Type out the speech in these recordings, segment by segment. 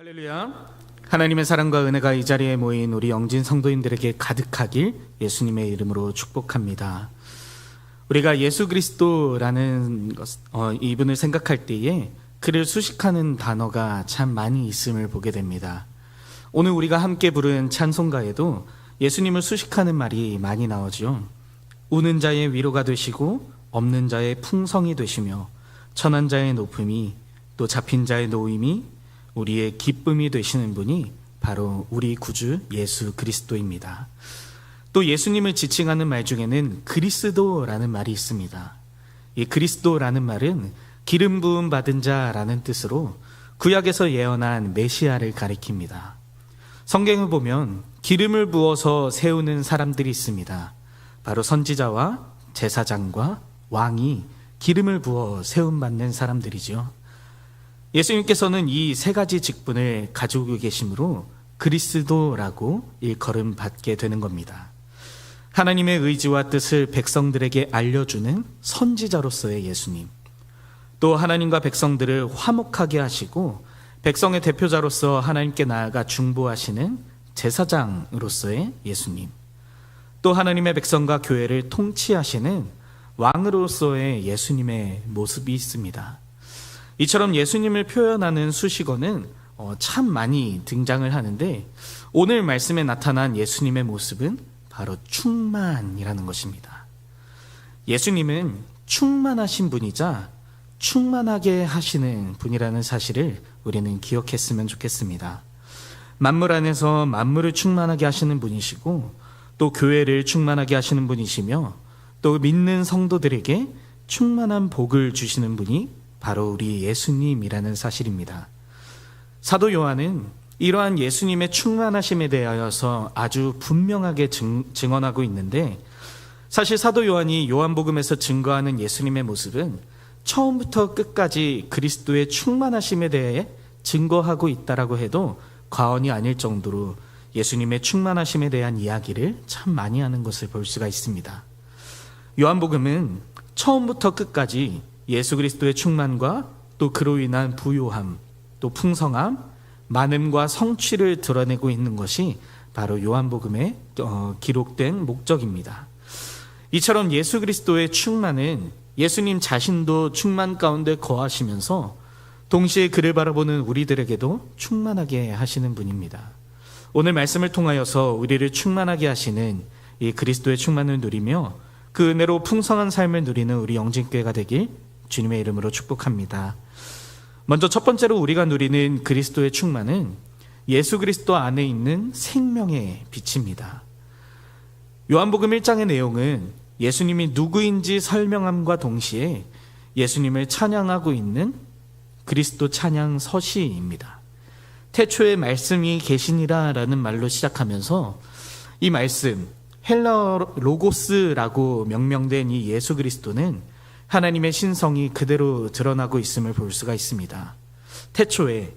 할렐루야. 하나님의 사랑과 은혜가 이 자리에 모인 우리 영진 성도님들에게 가득하길 예수님의 이름으로 축복합니다. 우리가 예수 그리스도라는 이분을 생각할 때에 그를 수식하는 단어가 참 많이 있음을 보게 됩니다. 오늘 우리가 함께 부른 찬송가에도 예수님을 수식하는 말이 많이 나오죠. 우는 자의 위로가 되시고 없는 자의 풍성이 되시며 천한 자의 높음이 또 잡힌 자의 노임이 우리의 기쁨이 되시는 분이 바로 우리 구주 예수 그리스도입니다. 또 예수님을 지칭하는 말 중에는 그리스도라는 말이 있습니다. 이 그리스도라는 말은 기름 부음 받은 자라는 뜻으로 구약에서 예언한 메시아를 가리킵니다. 성경을 보면 기름을 부어서 세우는 사람들이 있습니다. 바로 선지자와 제사장과 왕이 기름을 부어 세움받는 사람들이죠. 예수님께서는 이 세 가지 직분을 가지고 계시므로 그리스도라고 일컬음 받게 되는 겁니다. 하나님의 의지와 뜻을 백성들에게 알려주는 선지자로서의 예수님, 또 하나님과 백성들을 화목하게 하시고 백성의 대표자로서 하나님께 나아가 중보하시는 제사장으로서의 예수님, 또 하나님의 백성과 교회를 통치하시는 왕으로서의 예수님의 모습이 있습니다. 이처럼 예수님을 표현하는 수식어는 참 많이 등장을 하는데 오늘 말씀에 나타난 예수님의 모습은 바로 충만이라는 것입니다. 예수님은 충만하신 분이자 충만하게 하시는 분이라는 사실을 우리는 기억했으면 좋겠습니다. 만물 안에서 만물을 충만하게 하시는 분이시고 또 교회를 충만하게 하시는 분이시며 또 믿는 성도들에게 충만한 복을 주시는 분이 바로 우리 예수님이라는 사실입니다. 사도 요한은 이러한 예수님의 충만하심에 대하여서 아주 분명하게 증언하고 있는데, 사실 사도 요한이 요한복음에서 증거하는 예수님의 모습은 처음부터 끝까지 그리스도의 충만하심에 대해 증거하고 있다라고 해도 과언이 아닐 정도로 예수님의 충만하심에 대한 이야기를 참 많이 하는 것을 볼 수가 있습니다. 요한복음은 처음부터 끝까지 예수 그리스도의 충만과 또 그로 인한 부요함, 또 풍성함, 많음과 성취를 드러내고 있는 것이 바로 요한복음에 기록된 목적입니다. 이처럼 예수 그리스도의 충만은 예수님 자신도 충만 가운데 거하시면서 동시에 그를 바라보는 우리들에게도 충만하게 하시는 분입니다. 오늘 말씀을 통하여서 우리를 충만하게 하시는 이 그리스도의 충만을 누리며 그 은혜로 풍성한 삶을 누리는 우리 영진교회가 되길 주님의 이름으로 축복합니다. 먼저 첫 번째로 우리가 누리는 그리스도의 충만은 예수 그리스도 안에 있는 생명의 빛입니다. 요한복음 1장의 내용은 예수님이 누구인지 설명함과 동시에 예수님을 찬양하고 있는 그리스도 찬양 서시입니다. 태초에 말씀이 계시니라 라는 말로 시작하면서 이 말씀, 헬라어 로고스라고 명명된 이 예수 그리스도는 하나님의 신성이 그대로 드러나고 있음을 볼 수가 있습니다. 태초에,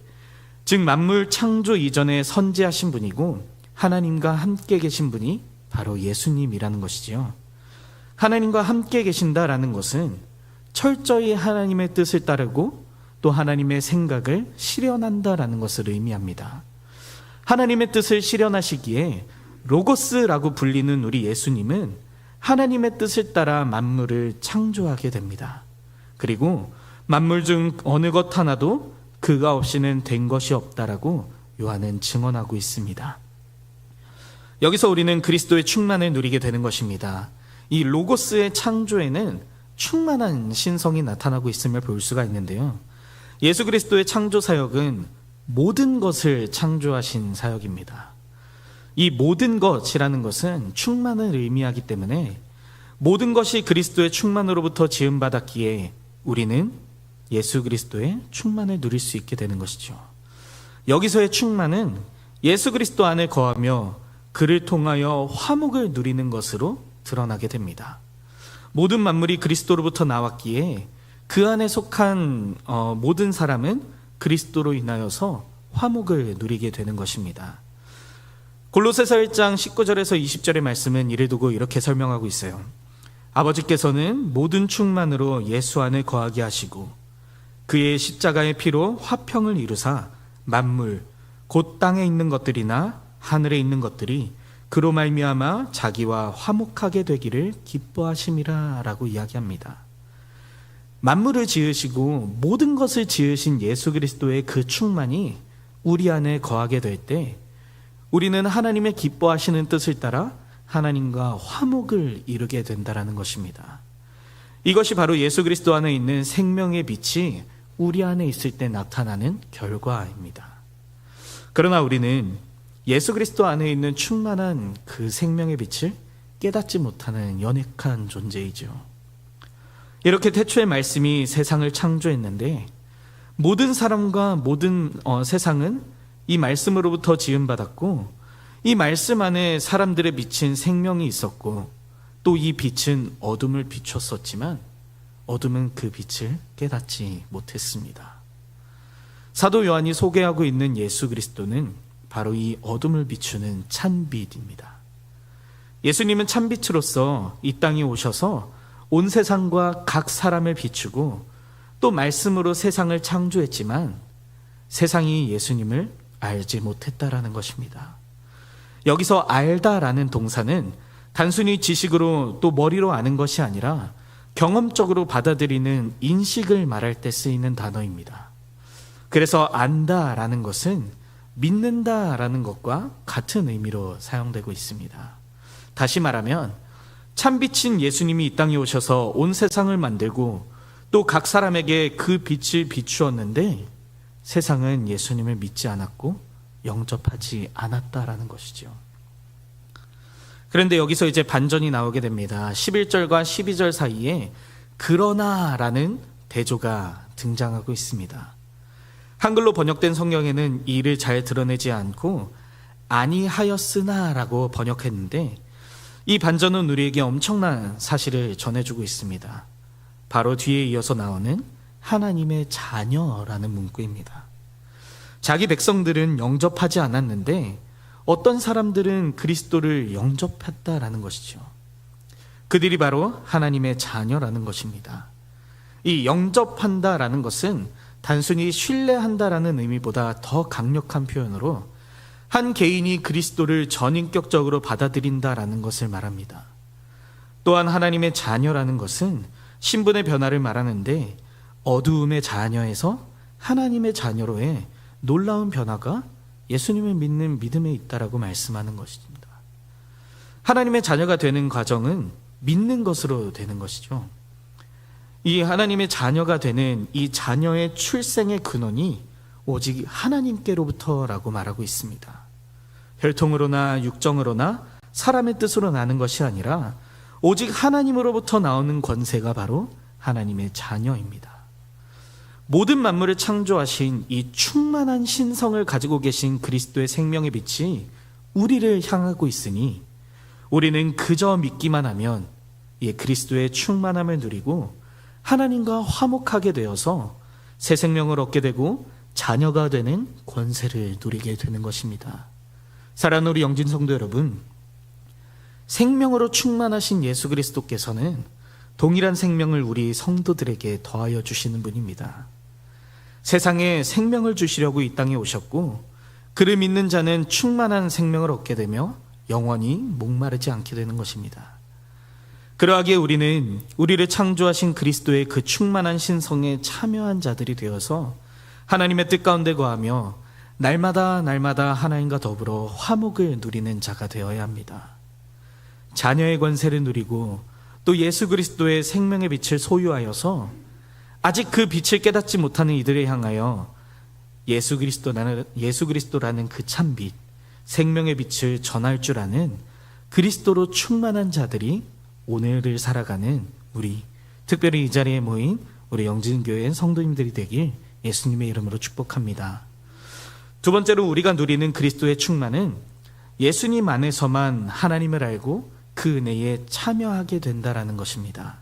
즉 만물 창조 이전에 선지하신 분이고 하나님과 함께 계신 분이 바로 예수님이라는 것이지요. 하나님과 함께 계신다라는 것은 철저히 하나님의 뜻을 따르고 또 하나님의 생각을 실현한다라는 것을 의미합니다. 하나님의 뜻을 실현하시기에 로고스라고 불리는 우리 예수님은 하나님의 뜻을 따라 만물을 창조하게 됩니다. 그리고 만물 중 어느 것 하나도 그가 없이는 된 것이 없다라고 요한은 증언하고 있습니다. 여기서 우리는 그리스도의 충만을 누리게 되는 것입니다. 이 로고스의 창조에는 충만한 신성이 나타나고 있음을 볼 수가 있는데요. 예수 그리스도의 창조 사역은 모든 것을 창조하신 사역입니다. 이 모든 것이라는 것은 충만을 의미하기 때문에 모든 것이 그리스도의 충만으로부터 지음받았기에 우리는 예수 그리스도의 충만을 누릴 수 있게 되는 것이죠. 여기서의 충만은 예수 그리스도 안에 거하며 그를 통하여 화목을 누리는 것으로 드러나게 됩니다. 모든 만물이 그리스도로부터 나왔기에 그 안에 속한 모든 사람은 그리스도로 인하여서 화목을 누리게 되는 것입니다. 골로새서 1장 19절에서 20절의 말씀은 이를 두고 이렇게 설명하고 있어요. 아버지께서는 모든 충만으로 예수 안에 거하게 하시고 그의 십자가의 피로 화평을 이루사 만물 곧 땅에 있는 것들이나 하늘에 있는 것들이 그로 말미암아 자기와 화목하게 되기를 기뻐하심이라 라고 이야기합니다. 만물을 지으시고 모든 것을 지으신 예수 그리스도의 그 충만이 우리 안에 거하게 될 때 우리는 하나님의 기뻐하시는 뜻을 따라 하나님과 화목을 이루게 된다는 것입니다. 이것이 바로 예수 그리스도 안에 있는 생명의 빛이 우리 안에 있을 때 나타나는 결과입니다. 그러나 우리는 예수 그리스도 안에 있는 충만한 그 생명의 빛을 깨닫지 못하는 연약한 존재이죠. 이렇게 태초의 말씀이 세상을 창조했는데 모든 사람과 모든 세상은 이 말씀으로부터 지음받았고 이 말씀 안에 사람들의 비친 생명이 있었고 또 이 빛은 어둠을 비췄었지만 어둠은 그 빛을 깨닫지 못했습니다. 사도 요한이 소개하고 있는 예수 그리스도는 바로 이 어둠을 비추는 찬빛입니다. 예수님은 찬빛으로서 이 땅에 오셔서 온 세상과 각 사람을 비추고 또 말씀으로 세상을 창조했지만 세상이 예수님을 알지 못했다라는 것입니다. 여기서 알다라는 동사는 단순히 지식으로 또 머리로 아는 것이 아니라 경험적으로 받아들이는 인식을 말할 때 쓰이는 단어입니다. 그래서 안다라는 것은 믿는다라는 것과 같은 의미로 사용되고 있습니다. 다시 말하면 참빛인 예수님이 이 땅에 오셔서 온 세상을 만들고 또 각 사람에게 그 빛을 비추었는데 세상은 예수님을 믿지 않았고 영접하지 않았다라는 것이죠. 그런데 여기서 이제 반전이 나오게 됩니다. 11절과 12절 사이에 그러나라는 대조가 등장하고 있습니다. 한글로 번역된 성경에는 이 일을 잘 드러내지 않고 아니하였으나라고 번역했는데 이 반전은 우리에게 엄청난 사실을 전해주고 있습니다. 바로 뒤에 이어서 나오는 하나님의 자녀라는 문구입니다. 자기 백성들은 영접하지 않았는데 어떤 사람들은 그리스도를 영접했다라는 것이죠. 그들이 바로 하나님의 자녀라는 것입니다. 이 영접한다라는 것은 단순히 신뢰한다라는 의미보다 더 강력한 표현으로 한 개인이 그리스도를 전인격적으로 받아들인다라는 것을 말합니다. 또한 하나님의 자녀라는 것은 신분의 변화를 말하는데 어두움의 자녀에서 하나님의 자녀로의 놀라운 변화가 예수님을 믿는 믿음에 있다라고 말씀하는 것입니다. 하나님의 자녀가 되는 과정은 믿는 것으로 되는 것이죠. 이 하나님의 자녀가 되는 이 자녀의 출생의 근원이 오직 하나님께로부터라고 말하고 있습니다. 혈통으로나 육정으로나 사람의 뜻으로 나는 것이 아니라 오직 하나님으로부터 나오는 권세가 바로 하나님의 자녀입니다. 모든 만물을 창조하신 이 충만한 신성을 가지고 계신 그리스도의 생명의 빛이 우리를 향하고 있으니 우리는 그저 믿기만 하면 이 그리스도의 충만함을 누리고 하나님과 화목하게 되어서 새 생명을 얻게 되고 자녀가 되는 권세를 누리게 되는 것입니다. 사랑하는 우리 영진 성도 여러분, 생명으로 충만하신 예수 그리스도께서는 동일한 생명을 우리 성도들에게 더하여 주시는 분입니다. 세상에 생명을 주시려고 이 땅에 오셨고 그를 믿는 자는 충만한 생명을 얻게 되며 영원히 목마르지 않게 되는 것입니다. 그러하기에 우리는 우리를 창조하신 그리스도의 그 충만한 신성에 참여한 자들이 되어서 하나님의 뜻 가운데 거하며 날마다 하나님과 더불어 화목을 누리는 자가 되어야 합니다. 자녀의 권세를 누리고 또 예수 그리스도의 생명의 빛을 소유하여서 아직 그 빛을 깨닫지 못하는 이들을 향하여 예수 그리스도라는 그 참빛, 생명의 빛을 전할 줄 아는 그리스도로 충만한 자들이 오늘을 살아가는 우리, 특별히 이 자리에 모인 우리 영진교회 성도님들이 되길 예수님의 이름으로 축복합니다. 두 번째로 우리가 누리는 그리스도의 충만은 예수님 안에서만 하나님을 알고 그 은혜에 참여하게 된다라는 것입니다.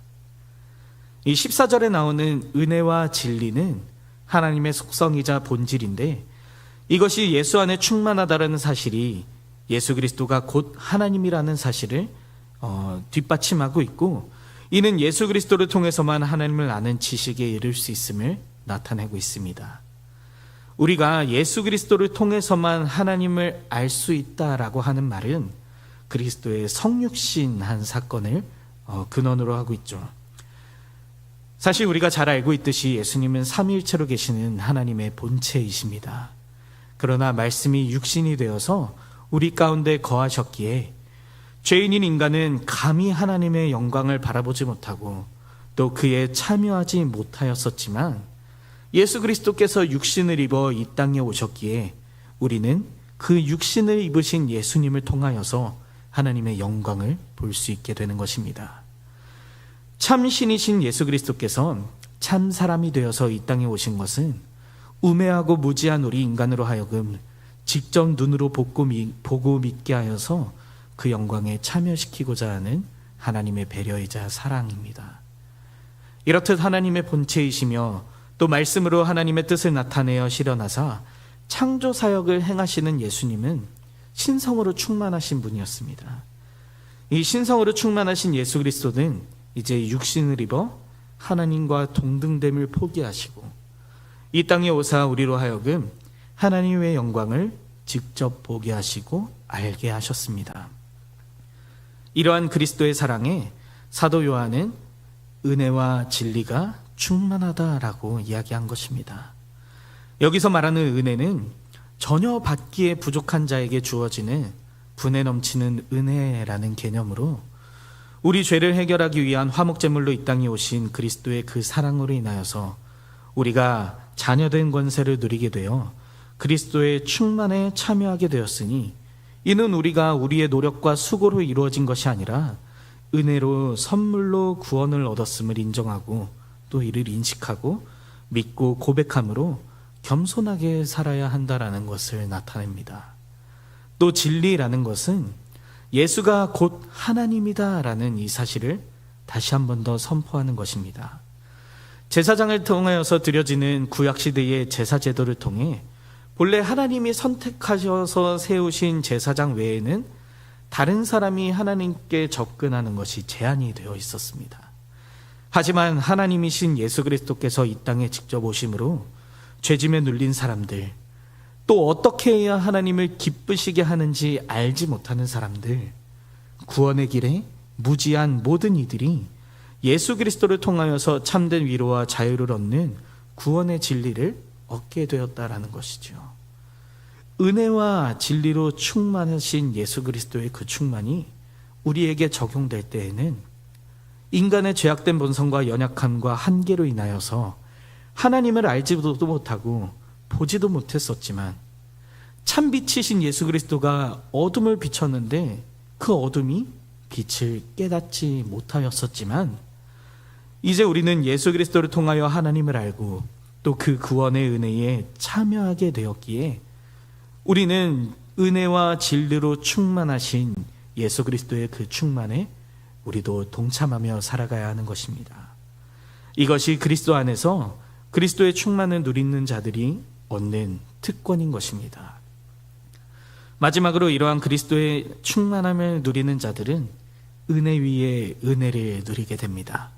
이 14절에 나오는 은혜와 진리는 하나님의 속성이자 본질인데 이것이 예수 안에 충만하다라는 사실이 예수 그리스도가 곧 하나님이라는 사실을 뒷받침하고 있고 이는 예수 그리스도를 통해서만 하나님을 아는 지식에 이를 수 있음을 나타내고 있습니다. 우리가 예수 그리스도를 통해서만 하나님을 알 수 있다라고 하는 말은 그리스도의 성육신한 사건을 근원으로 하고 있죠. 사실 우리가 잘 알고 있듯이 예수님은 삼위일체로 계시는 하나님의 본체이십니다. 그러나 말씀이 육신이 되어서 우리 가운데 거하셨기에 죄인인 인간은 감히 하나님의 영광을 바라보지 못하고 또 그에 참여하지 못하였었지만 예수 그리스도께서 육신을 입어 이 땅에 오셨기에 우리는 그 육신을 입으신 예수님을 통하여서 하나님의 영광을 볼 수 있게 되는 것입니다. 참 신이신 예수 그리스도께서 참 사람이 되어서 이 땅에 오신 것은 우매하고 무지한 우리 인간으로 하여금 직접 눈으로 보고 믿게 하여서 그 영광에 참여시키고자 하는 하나님의 배려이자 사랑입니다. 이렇듯 하나님의 본체이시며 또 말씀으로 하나님의 뜻을 나타내어 실현하사 창조 사역을 행하시는 예수님은 신성으로 충만하신 분이었습니다. 이 신성으로 충만하신 예수 그리스도는 이제 육신을 입어 하나님과 동등됨을 포기하시고 이 땅에 오사 우리로 하여금 하나님의 영광을 직접 보게 하시고 알게 하셨습니다. 이러한 그리스도의 사랑에 사도 요한은 은혜와 진리가 충만하다라고 이야기한 것입니다. 여기서 말하는 은혜는 전혀 받기에 부족한 자에게 주어지는 분에 넘치는 은혜라는 개념으로 우리 죄를 해결하기 위한 화목제물로 이 땅에 오신 그리스도의 그 사랑으로 인하여서 우리가 자녀된 권세를 누리게 되어 그리스도의 충만에 참여하게 되었으니 이는 우리가 우리의 노력과 수고로 이루어진 것이 아니라 은혜로 선물로 구원을 얻었음을 인정하고 또 이를 인식하고 믿고 고백함으로 겸손하게 살아야 한다라는 것을 나타냅니다. 또 진리라는 것은 예수가 곧 하나님이다라는 이 사실을 다시 한 번 더 선포하는 것입니다. 제사장을 통하여서 드려지는 구약시대의 제사제도를 통해 본래 하나님이 선택하셔서 세우신 제사장 외에는 다른 사람이 하나님께 접근하는 것이 제한이 되어 있었습니다. 하지만 하나님이신 예수 그리스도께서 이 땅에 직접 오심으로 죄짐에 눌린 사람들, 또 어떻게 해야 하나님을 기쁘시게 하는지 알지 못하는 사람들, 구원의 길에 무지한 모든 이들이 예수 그리스도를 통하여서 참된 위로와 자유를 얻는 구원의 진리를 얻게 되었다라는 것이죠. 은혜와 진리로 충만하신 예수 그리스도의 그 충만이 우리에게 적용될 때에는 인간의 죄악된 본성과 연약함과 한계로 인하여서 하나님을 알지도 못하고 보지도 못했었지만 참 빛이신 예수 그리스도가 어둠을 비췄는데 그 어둠이 빛을 깨닫지 못하였었지만 이제 우리는 예수 그리스도를 통하여 하나님을 알고 또 그 구원의 은혜에 참여하게 되었기에 우리는 은혜와 진리로 충만하신 예수 그리스도의 그 충만에 우리도 동참하며 살아가야 하는 것입니다. 이것이 그리스도 안에서 그리스도의 충만을 누리는 자들이 얻는 특권인 것입니다. 마지막으로 이러한 그리스도의 충만함을 누리는 자들은 은혜 위에 은혜를 누리게 됩니다.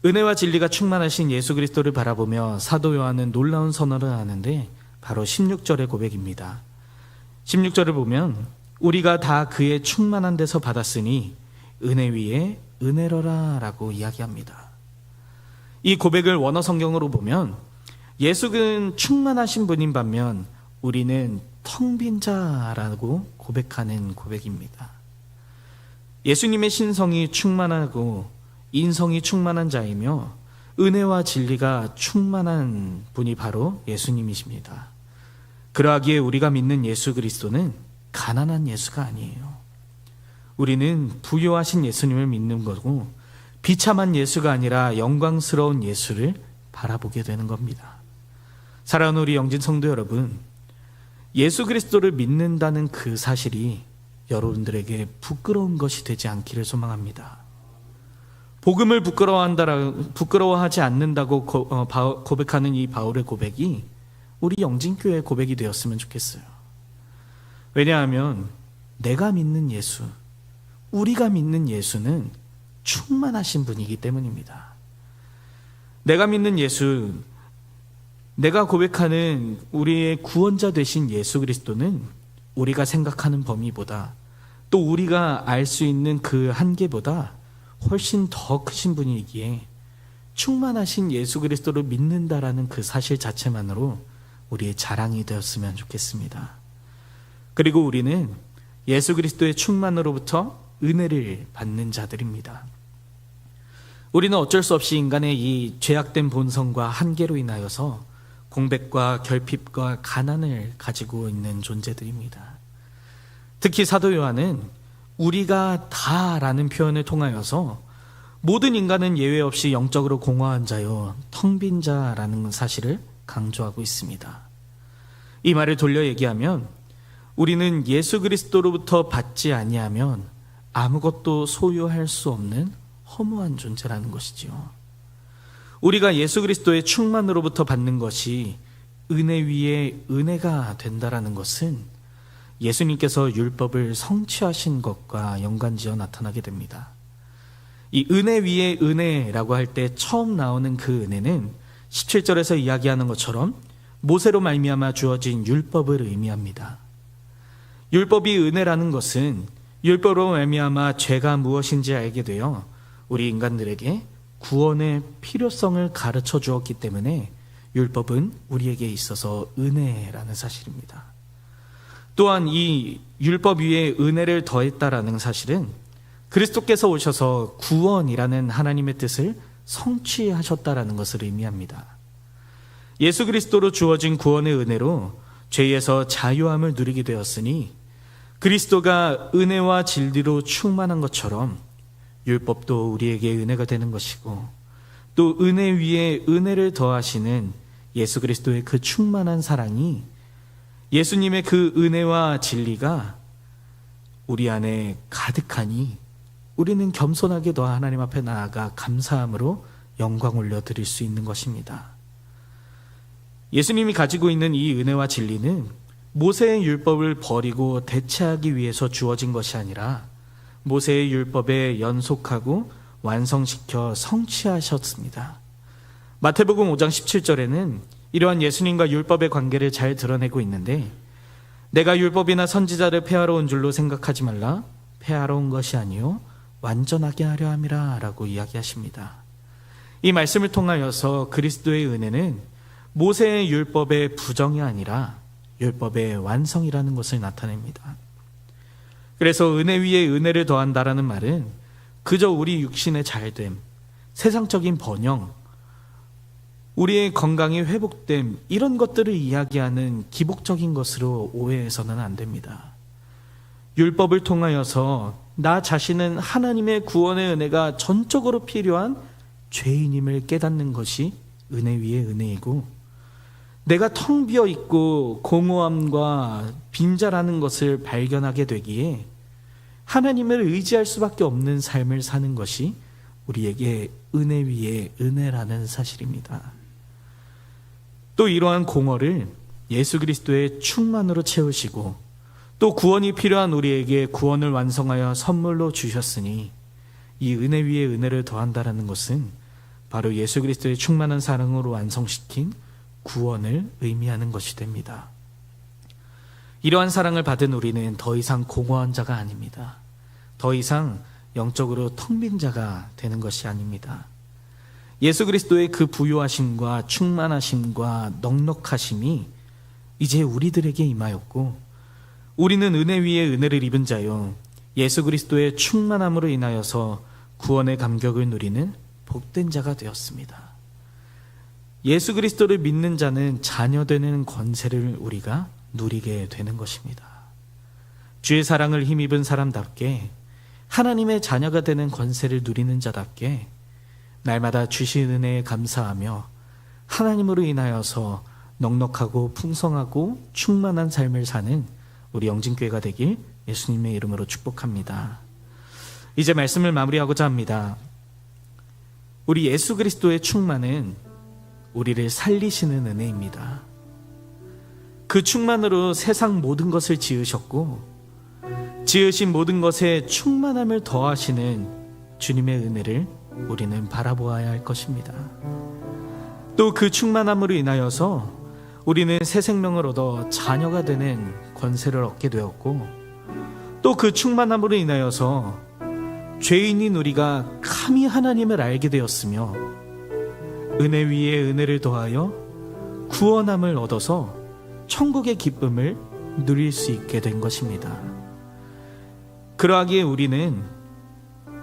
은혜와 진리가 충만하신 예수 그리스도를 바라보며 사도 요한은 놀라운 선언을 하는데 바로 16절의 고백입니다. 16절을 보면 우리가 다 그의 충만한 데서 받았으니 은혜 위에 은혜로라 라고 이야기합니다. 이 고백을 원어 성경으로 보면 예수는 충만하신 분인 반면 우리는 텅 빈 자라고 고백하는 고백입니다. 예수님의 신성이 충만하고 인성이 충만한 자이며 은혜와 진리가 충만한 분이 바로 예수님이십니다. 그러하기에 우리가 믿는 예수 그리스도는 가난한 예수가 아니에요. 우리는 부요하신 예수님을 믿는 거고 비참한 예수가 아니라 영광스러운 예수를 바라보게 되는 겁니다. 사랑하는 우리 영진 성도 여러분, 예수 그리스도를 믿는다는 그 사실이 여러분들에게 부끄러운 것이 되지 않기를 소망합니다. 복음을 부끄러워하지 않는다고 고백하는 이 바울의 고백이 우리 영진교회의 고백이 되었으면 좋겠어요. 왜냐하면 내가 믿는 예수, 우리가 믿는 예수는 충만하신 분이기 때문입니다. 내가 믿는 예수, 내가 고백하는 우리의 구원자 되신 예수 그리스도는 우리가 생각하는 범위보다, 또 우리가 알 수 있는 그 한계보다 훨씬 더 크신 분이기에 충만하신 예수 그리스도를 믿는다라는 그 사실 자체만으로 우리의 자랑이 되었으면 좋겠습니다. 그리고 우리는 예수 그리스도의 충만으로부터 은혜를 받는 자들입니다. 우리는 어쩔 수 없이 인간의 이 죄악된 본성과 한계로 인하여서 공백과 결핍과 가난을 가지고 있는 존재들입니다. 특히 사도 요한은 우리가 다라는 표현을 통하여서 모든 인간은 예외 없이 영적으로 공허한 자요, 텅 빈 자라는 사실을 강조하고 있습니다. 이 말을 돌려 얘기하면 우리는 예수 그리스도로부터 받지 아니하면 아무것도 소유할 수 없는 허무한 존재라는 것이지요. 우리가 예수 그리스도의 충만으로부터 받는 것이 은혜 위에 은혜가 된다라는 것은 예수님께서 율법을 성취하신 것과 연관지어 나타나게 됩니다. 이 은혜 위에 은혜라고 할 때 처음 나오는 그 은혜는 17절에서 이야기하는 것처럼 모세로 말미암아 주어진 율법을 의미합니다. 율법이 은혜라는 것은 율법으로 말미암아 죄가 무엇인지 알게 되어 우리 인간들에게 구원의 필요성을 가르쳐 주었기 때문에 율법은 우리에게 있어서 은혜라는 사실입니다. 또한 이 율법 위에 은혜를 더했다라는 사실은 그리스도께서 오셔서 구원이라는 하나님의 뜻을 성취하셨다라는 것을 의미합니다. 예수 그리스도로 주어진 구원의 은혜로 죄에서 자유함을 누리게 되었으니 그리스도가 은혜와 진리로 충만한 것처럼 율법도 우리에게 은혜가 되는 것이고, 또 은혜 위에 은혜를 더하시는 예수 그리스도의 그 충만한 사랑이, 예수님의 그 은혜와 진리가 우리 안에 가득하니 우리는 겸손하게 더 하나님 앞에 나아가 감사함으로 영광 올려드릴 수 있는 것입니다. 예수님이 가지고 있는 이 은혜와 진리는 모세의 율법을 버리고 대체하기 위해서 주어진 것이 아니라 모세의 율법에 연속하고 완성시켜 성취하셨습니다. 마태복음 5장 17절에는 이러한 예수님과 율법의 관계를 잘 드러내고 있는데, 내가 율법이나 선지자를 폐하러 온 줄로 생각하지 말라. 폐하러 온 것이 아니요 완전하게 하려 함이라 라고 이야기하십니다. 이 말씀을 통하여서 그리스도의 은혜는 모세의 율법의 부정이 아니라 율법의 완성이라는 것을 나타냅니다. 그래서 은혜 위에 은혜를 더한다라는 말은 그저 우리 육신의 잘됨, 세상적인 번영, 우리의 건강이 회복됨, 이런 것들을 이야기하는 기복적인 것으로 오해해서는 안 됩니다. 율법을 통하여서 나 자신은 하나님의 구원의 은혜가 전적으로 필요한 죄인임을 깨닫는 것이 은혜 위에 은혜이고, 내가 텅 비어 있고 공허함과 빈자라는 것을 발견하게 되기에 하나님을 의지할 수밖에 없는 삶을 사는 것이 우리에게 은혜 위에 은혜라는 사실입니다. 또 이러한 공허를 예수 그리스도의 충만으로 채우시고, 또 구원이 필요한 우리에게 구원을 완성하여 선물로 주셨으니 이 은혜 위에 은혜를 더한다라는 것은 바로 예수 그리스도의 충만한 사랑으로 완성시킨 구원을 의미하는 것이 됩니다. 이러한 사랑을 받은 우리는 더 이상 공허한 자가 아닙니다. 더 이상 영적으로 텅 빈 자가 되는 것이 아닙니다. 예수 그리스도의 그 부요하심과 충만하심과 넉넉하심이 이제 우리들에게 임하였고, 우리는 은혜 위에 은혜를 입은 자요, 예수 그리스도의 충만함으로 인하여서 구원의 감격을 누리는 복된 자가 되었습니다. 예수 그리스도를 믿는 자는 자녀되는 권세를 우리가 누리게 되는 것입니다. 주의 사랑을 힘입은 사람답게, 하나님의 자녀가 되는 권세를 누리는 자답게 날마다 주신 은혜에 감사하며 하나님으로 인하여서 넉넉하고 풍성하고 충만한 삶을 사는 우리 영진교회가 되길 예수님의 이름으로 축복합니다. 이제 말씀을 마무리하고자 합니다. 우리 예수 그리스도의 충만은 우리를 살리시는 은혜입니다. 그 충만으로 세상 모든 것을 지으셨고, 지으신 모든 것에 충만함을 더하시는 주님의 은혜를 우리는 바라보아야 할 것입니다. 또 그 충만함으로 인하여서 우리는 새 생명을 얻어 자녀가 되는 권세를 얻게 되었고, 또 그 충만함으로 인하여서 죄인인 우리가 감히 하나님을 알게 되었으며 은혜 위에 은혜를 더하여 구원함을 얻어서 천국의 기쁨을 누릴 수 있게 된 것입니다. 그러하기에 우리는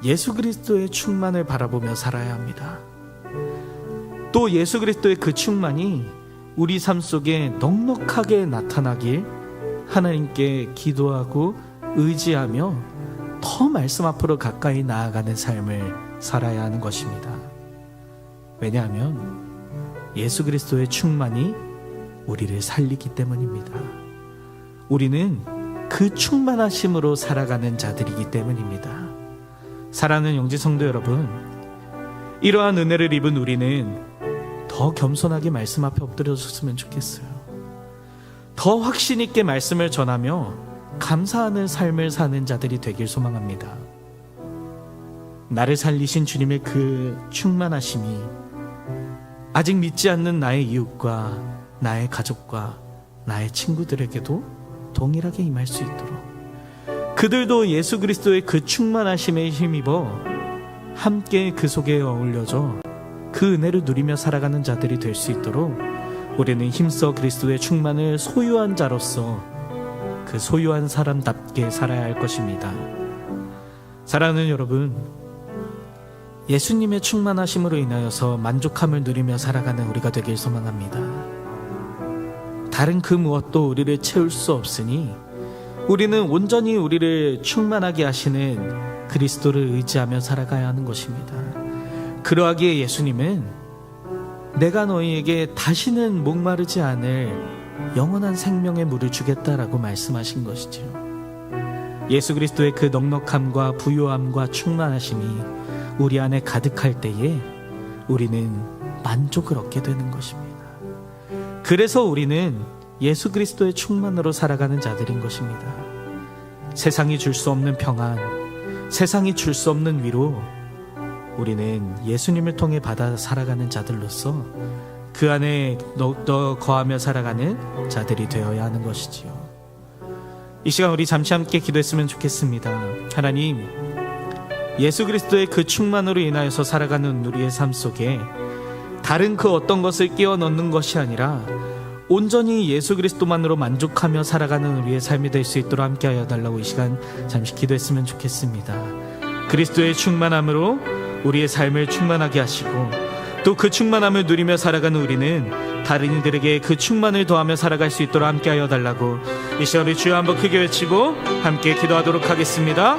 예수 그리스도의 충만을 바라보며 살아야 합니다. 또 예수 그리스도의 그 충만이 우리 삶 속에 넉넉하게 나타나길 하나님께 기도하고 의지하며 더 말씀 앞으로 가까이 나아가는 삶을 살아야 하는 것입니다. 왜냐하면 예수 그리스도의 충만이 우리를 살리기 때문입니다. 우리는 그 충만하심으로 살아가는 자들이기 때문입니다. 사랑하는 영지 성도 여러분, 이러한 은혜를 입은 우리는 더 겸손하게 말씀 앞에 엎드려졌으면 좋겠어요. 더 확신 있게 말씀을 전하며 감사하는 삶을 사는 자들이 되길 소망합니다. 나를 살리신 주님의 그 충만하심이 아직 믿지 않는 나의 이웃과 나의 가족과 나의 친구들에게도 동일하게 임할 수 있도록, 그들도 예수 그리스도의 그 충만하심에 힘입어 함께 그 속에 어울려져 그 은혜를 누리며 살아가는 자들이 될 수 있도록 우리는 힘써 그리스도의 충만을 소유한 자로서 그 소유한 사람답게 살아야 할 것입니다. 사랑하는 여러분, 예수님의 충만하심으로 인하여서 만족함을 누리며 살아가는 우리가 되길 소망합니다. 다른 그 무엇도 우리를 채울 수 없으니 우리는 온전히 우리를 충만하게 하시는 그리스도를 의지하며 살아가야 하는 것입니다. 그러하기에 예수님은 내가 너희에게 다시는 목마르지 않을 영원한 생명의 물을 주겠다라고 말씀하신 것이죠. 예수 그리스도의 그 넉넉함과 부요함과 충만하심이 우리 안에 가득할 때에 우리는 만족을 얻게 되는 것입니다. 그래서 우리는 예수 그리스도의 충만으로 살아가는 자들인 것입니다. 세상이 줄 수 없는 평안, 세상이 줄 수 없는 위로, 우리는 예수님을 통해 받아 살아가는 자들로서 그 안에 더욱더 거하며 살아가는 자들이 되어야 하는 것이지요. 이 시간 우리 잠시 함께 기도했으면 좋겠습니다. 하나님, 예수 그리스도의 그 충만으로 인하여서 살아가는 우리의 삶 속에 다른 그 어떤 것을 끼워 넣는 것이 아니라 온전히 예수 그리스도만으로 만족하며 살아가는 우리의 삶이 될 수 있도록 함께하여 달라고 이 시간 잠시 기도했으면 좋겠습니다. 그리스도의 충만함으로 우리의 삶을 충만하게 하시고 또 그 충만함을 누리며 살아가는 우리는 다른 이들에게 그 충만을 더하며 살아갈 수 있도록 함께하여 달라고 이 시간 우리 주여 한번 크게 외치고 함께 기도하도록 하겠습니다.